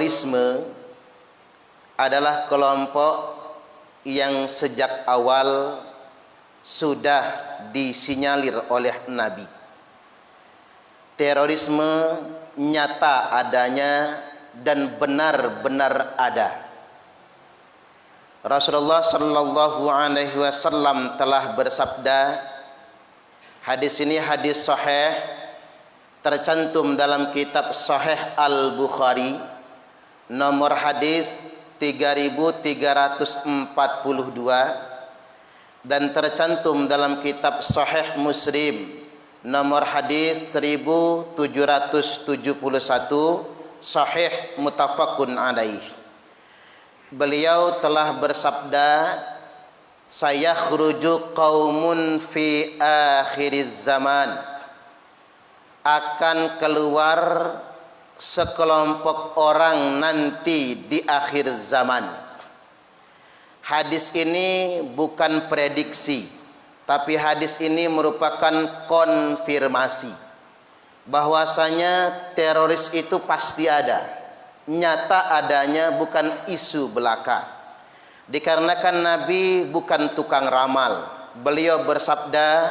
terorisme adalah kelompok yang sejak awal sudah disinyalir oleh Nabi. Terorisme nyata adanya dan benar-benar ada. Rasulullah sallallahu alaihi wasallam telah bersabda, hadis ini hadis sahih, tercantum dalam kitab Sahih Al-Bukhari, nomor hadis 3342, dan tercantum dalam kitab Sahih Muslim, nomor hadis 1771, sahih muttafaqun alaih. Beliau telah bersabda, sayakhruju qaumun fi akhiriz zaman, akan keluar sekelompok orang nanti di akhir zaman. Hadis ini bukan prediksi, tapi hadis ini merupakan konfirmasi bahwasanya teroris itu pasti ada, nyata adanya, bukan isu belaka. Dikarenakan Nabi bukan tukang ramal, beliau bersabda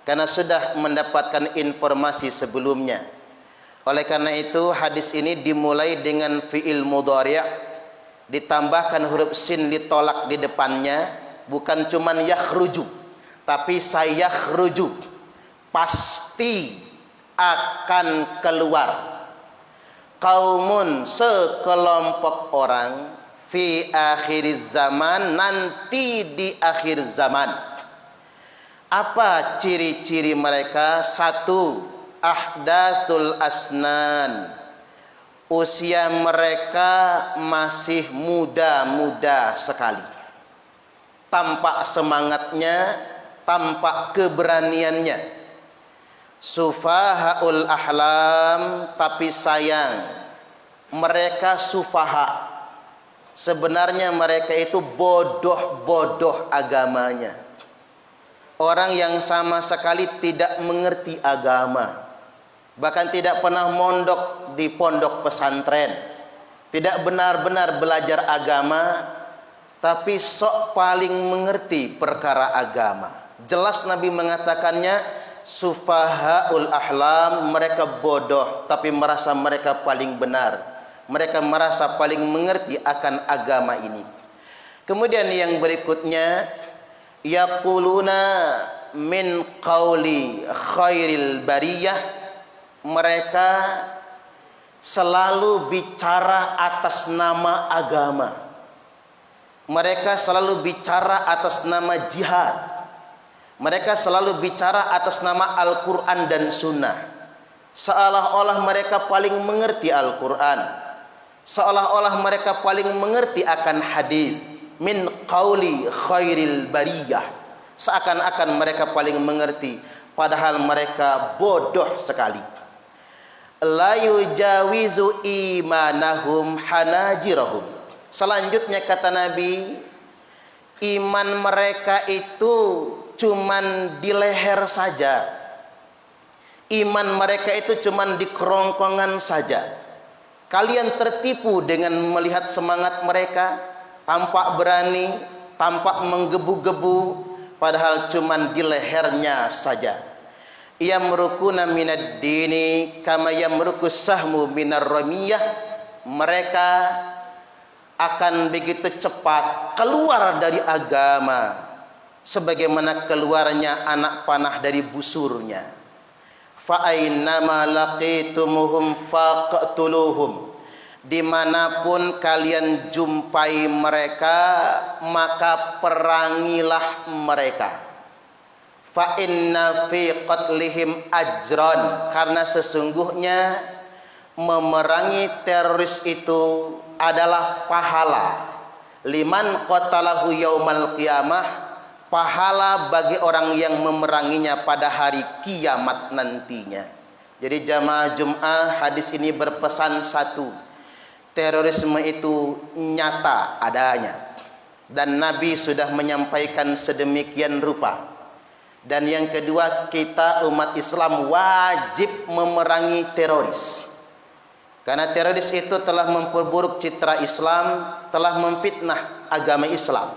karena sudah mendapatkan informasi sebelumnya. Oleh karena itu hadis ini dimulai dengan fi'il mudhari', ditambahkan huruf sin ditolak di depannya, bukan cuman yakhruju, tapi sayakhruju, pasti akan keluar. Qaumun, sekelompok orang, fi akhiriz zaman, nanti di akhir zaman. Apa ciri-ciri mereka? Satu, ahdathul asnan, usia mereka masih muda-muda sekali. Tampak semangatnya, tampak keberaniannya. Sufahaul ahlam, tapi sayang mereka sufaha. Sebenarnya mereka itu bodoh-bodoh agamanya. Orang yang sama sekali tidak mengerti agama, bahkan tidak pernah mondok di pondok pesantren, tidak benar-benar belajar agama, tapi sok paling mengerti perkara agama. Jelas Nabi mengatakannya, sufahaul ahlam, mereka bodoh tapi merasa mereka paling benar, mereka merasa paling mengerti akan agama ini. Kemudian yang berikutnya, yaquluna min qauli khairil bariyah, mereka selalu bicara atas nama agama, mereka selalu bicara atas nama jihad, mereka selalu bicara atas nama Al-Quran dan Sunnah. Seolah-olah mereka paling mengerti Al-Quran, seolah-olah mereka paling mengerti akan hadis. Min qauli khairil bariyah, seakan-akan mereka paling mengerti, padahal mereka bodoh sekali. La yujawizu imanahum hanajirahum. Selanjutnya kata Nabi, iman mereka itu cuman di leher saja. Iman mereka itu cuman di kerongkongan saja. Kalian tertipu dengan melihat semangat mereka, tampak berani, tampak menggebu-gebu, padahal cuman di lehernya saja. Yamrukuna minad dini kama yamrukus sahmu minar ramiyah. Mereka akan begitu cepat keluar dari agama sebagaimana keluarnya anak panah dari busurnya. Fa ainnama laqitumuhum faqtuluhum, dimanapun kalian jumpai mereka maka perangilah mereka. Fa inna fi qatlihim ajran, karena sesungguhnya memerangi teroris itu adalah pahala. Liman qatalahu yaumal qiyamah, pahala bagi orang yang memeranginya pada hari kiamat nantinya. Jadi jamaah Jum'ah, hadis ini berpesan satu, terorisme itu nyata adanya, dan Nabi sudah menyampaikan sedemikian rupa. Dan yang kedua, kita umat Islam wajib memerangi teroris. Karena teroris itu telah memperburuk citra Islam, telah memfitnah agama Islam.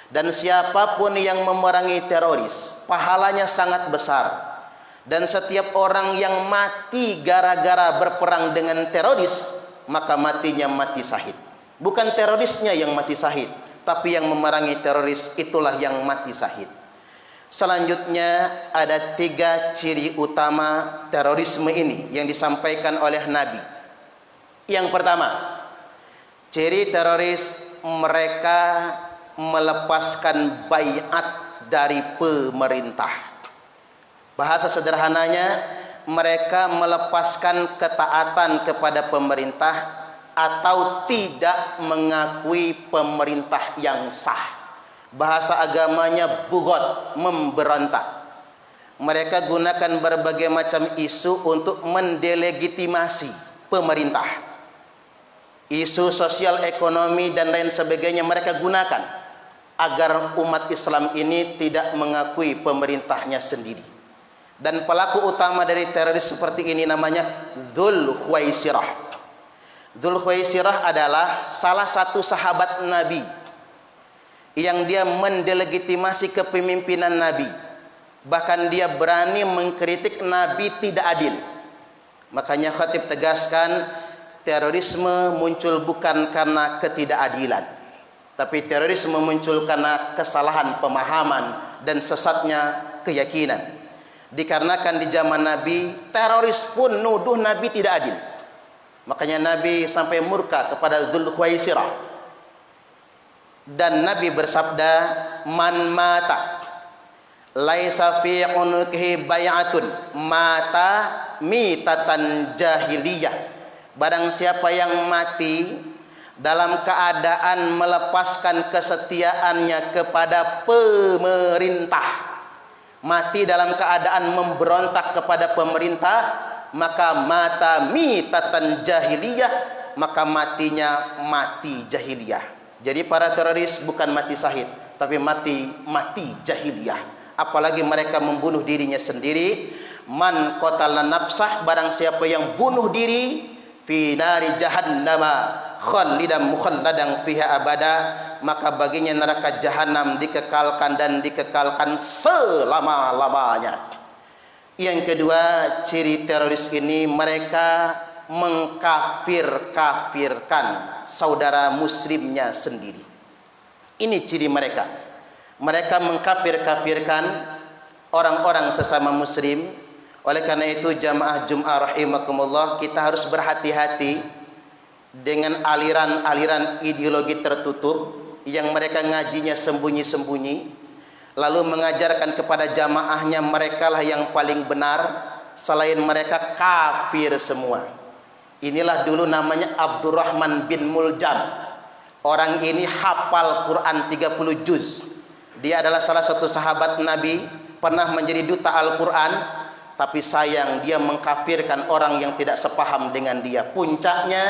Dan siapapun yang memerangi teroris, pahalanya sangat besar. Dan setiap orang yang mati gara-gara berperang dengan teroris, maka matinya mati syahid. Bukan terorisnya yang mati syahid, tapi yang memerangi teroris itulah yang mati syahid. Selanjutnya ada 3 ciri utama terorisme ini yang disampaikan oleh Nabi. Yang pertama, ciri teroris mereka melepaskan baiat dari pemerintah. Bahasa sederhananya, mereka melepaskan ketaatan kepada pemerintah atau tidak mengakui pemerintah yang sah. Bahasa agamanya bughad, memberontak. Mereka gunakan berbagai macam isu untuk mendelegitimasi pemerintah. Isu sosial, ekonomi dan lain sebagainya mereka gunakan agar umat Islam ini tidak mengakui pemerintahnya sendiri. Dan pelaku utama dari teroris seperti ini namanya Dzul Khuwaisirah. Dzul Khuwaisirah adalah salah satu sahabat Nabi yang dia mendelegitimasi kepemimpinan Nabi. Bahkan dia berani mengkritik Nabi tidak adil. Makanya khatib tegaskan, terorisme muncul bukan karena ketidakadilan, tapi terorisme muncul karena kesalahan pemahaman dan sesatnya keyakinan. Dikarenakan di zaman Nabi, teroris pun nuduh Nabi tidak adil. Makanya Nabi sampai murka kepada Dzul Khuwaisirah. Dan Nabi bersabda, man mata laisa fi unuqihi bai'atun mata mitatan jahiliyah. Barang siapa yang mati dalam keadaan melepaskan kesetiaannya kepada pemerintah, mati dalam keadaan memberontak kepada pemerintah, maka mata mitatan jahiliyah, maka matinya mati jahiliyah. Jadi para teroris bukan mati syahid, tapi mati jahiliyah. Apalagi mereka membunuh dirinya sendiri. Man qatala nafsah, barang siapa yang bunuh diri, fi nari jahannama khalidan mukhalladan fiha abada, maka baginya neraka jahanam dikekalkan dan dikekalkan selama-lamanya. Yang kedua, ciri teroris ini mereka mengkafir-kafirkan saudara muslimnya sendiri. Ini ciri mereka. Mereka mengkafir-kafirkan orang-orang sesama muslim. Oleh karena itu jamaah Jum'ah rahimakumullah, kita harus berhati-hati dengan aliran-aliran ideologi tertutup yang mereka ngajinya sembunyi-sembunyi, lalu mengajarkan kepada jamaahnya merekalah yang paling benar, selain mereka kafir semua. Inilah dulu namanya Abdurrahman bin Muljam. Orang ini hafal Quran 30 juz. Dia adalah salah satu sahabat Nabi, pernah menjadi duta Al-Quran. Tapi sayang, dia mengkafirkan orang yang tidak sepaham dengan dia. Puncaknya,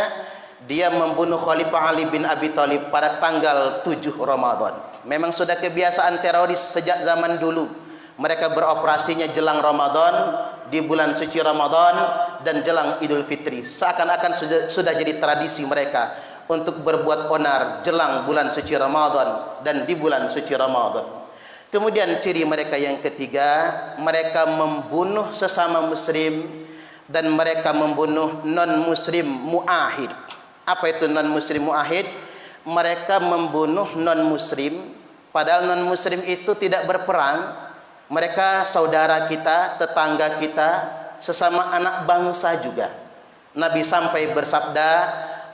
dia membunuh Khalifah Ali bin Abi Thalib pada tanggal 7 Ramadan. Memang sudah kebiasaan teroris sejak zaman dulu. Mereka beroperasinya jelang Ramadan, di bulan suci Ramadan, dan jelang Idul Fitri. Seakan-akan sudah jadi tradisi mereka untuk berbuat onar jelang bulan suci Ramadan dan di bulan suci Ramadan. Kemudian ciri mereka yang ketiga, mereka membunuh sesama muslim dan mereka membunuh non-muslim mu'ahid. Apa itu non-muslim mu'ahid? Mereka membunuh non-muslim, padahal non-muslim itu tidak berperang. Mereka saudara kita, tetangga kita, sesama anak bangsa juga. Nabi sampai bersabda,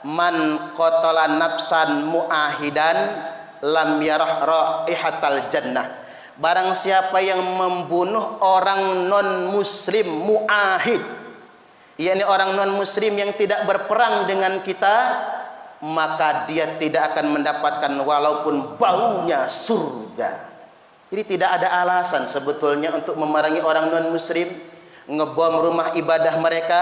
man qatala nafsan mu'ahidan lam yarah raihatal jannah. Barang siapa yang membunuh orang non-muslim mu'ahid, yakni orang non-muslim yang tidak berperang dengan kita, maka dia tidak akan mendapatkan walaupun baunya surga. Jadi tidak ada alasan sebetulnya untuk memerangi orang non-muslim, ngebom rumah ibadah mereka.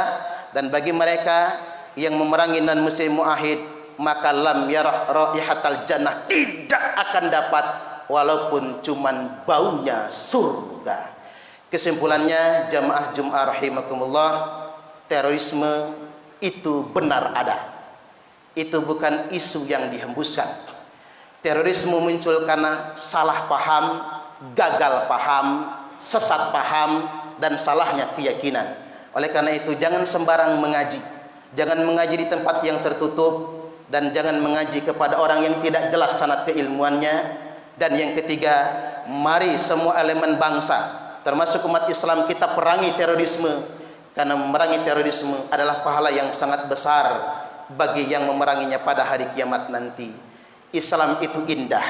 Dan bagi mereka yang memerangi non-muslim mu'ahid, maka lam yarah raihatal jannah, tidak akan dapat walaupun cuman baunya surga. Kesimpulannya jamaah Jum'ah rahimakumullah, terorisme itu benar ada. Itu bukan isu yang dihembuskan. Terorisme muncul karena salah paham, gagal paham, sesat paham, dan salahnya keyakinan. Oleh karena itu jangan sembarang mengaji. Jangan mengaji di tempat yang tertutup, dan jangan mengaji kepada orang yang tidak jelas sanad keilmuannya. Dan yang ketiga, mari semua elemen bangsa, termasuk umat Islam, kita perangi terorisme. Karena memerangi terorisme adalah pahala yang sangat besar bagi yang memeranginya pada hari kiamat nanti. Islam itu indah.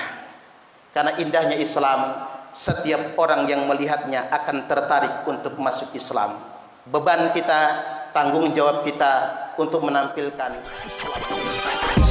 Karena indahnya Islam, setiap orang yang melihatnya akan tertarik untuk masuk Islam. Beban kita, tanggung jawab kita untuk menampilkan Islam.